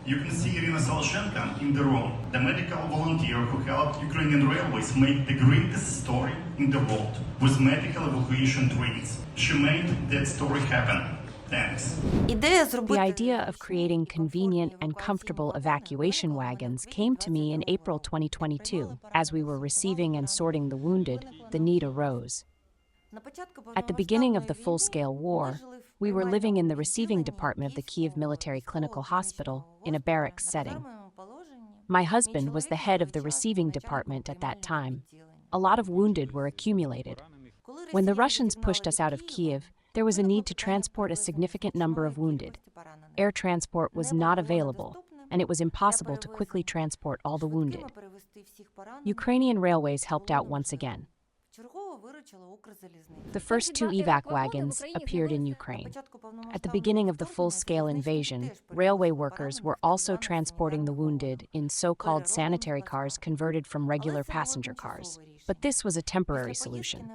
You can see Irina Salashenko in the room, the medical volunteer who helped Ukrainian Railways make the greatest story in the world with medical evacuation trains. She made that story happen. Thanks. The idea of creating convenient and comfortable evacuation wagons came to me in April 2022. As we were receiving and sorting the wounded, the need arose. At the beginning of the full-scale war, we were living in the receiving department of the Kyiv Military Clinical Hospital in a barracks setting. My husband was the head of the receiving department at that time. A lot of wounded were accumulated. When the Russians pushed us out of Kyiv, there was a need to transport a significant number of wounded. Air transport was not available, and it was impossible to quickly transport all the wounded. Ukrainian Railways helped out once again. The first 2 evac wagons appeared in Ukraine. At the beginning of the full-scale invasion, railway workers were also transporting the wounded in so-called sanitary cars converted from regular passenger cars. But this was a temporary solution.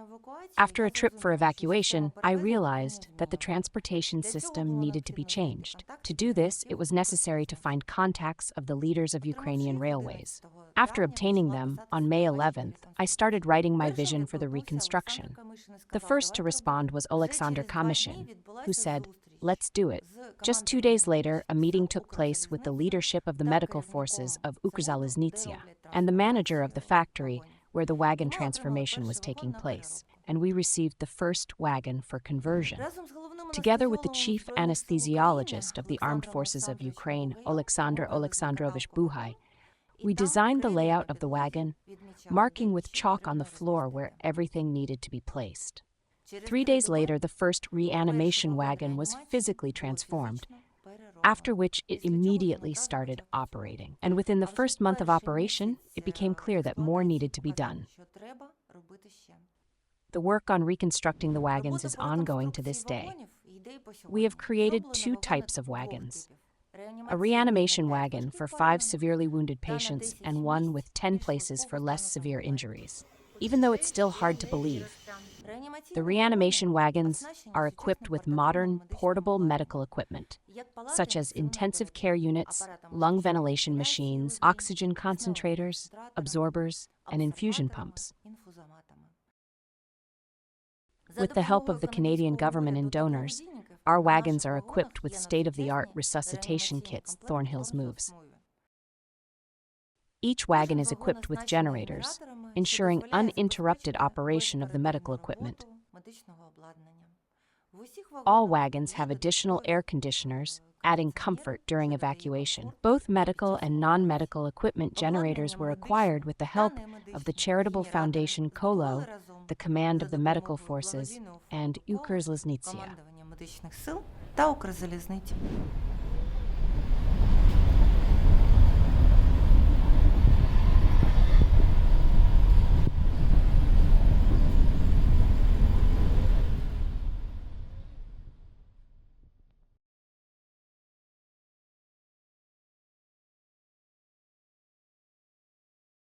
After a trip for evacuation, I realized that the transportation system needed to be changed. To do this, it was necessary to find contacts of the leaders of Ukrainian railways. After obtaining them, on May 11th, I started writing my vision for the reconstruction. The first to respond was Oleksandr Kamyshin, who said, "Let's do it." Just 2 days later, a meeting took place with the leadership of the medical forces of Ukrzaliznytsia and the manager of the factory where the wagon transformation was taking place, and we received the first wagon for conversion. Together with the chief anesthesiologist of the Armed Forces of Ukraine, Oleksandr Oleksandrovich Buhai, we designed the layout of the wagon, marking with chalk on the floor where everything needed to be placed. 3 days later, the first reanimation wagon was physically transformed, after which it immediately started operating. And within the first month of operation, it became clear that more needed to be done. The work on reconstructing the wagons is ongoing to this day. We have created 2 types of wagons: a reanimation wagon for 5 severely wounded patients and one with 10 places for less severe injuries. Even though it's still hard to believe, the reanimation wagons are equipped with modern, portable medical equipment, such as intensive care units, lung ventilation machines, oxygen concentrators, absorbers, and infusion pumps. With the help of the Canadian government and donors, our wagons are equipped with state-of-the-art resuscitation kits Thornhills moves. Each wagon is equipped with generators, ensuring uninterrupted operation of the medical equipment. All wagons have additional air conditioners, adding comfort during evacuation. Both medical and non-medical equipment generators were acquired with the help of the charitable foundation Kolo, the command of the medical forces, and Ukrzaliznytsia.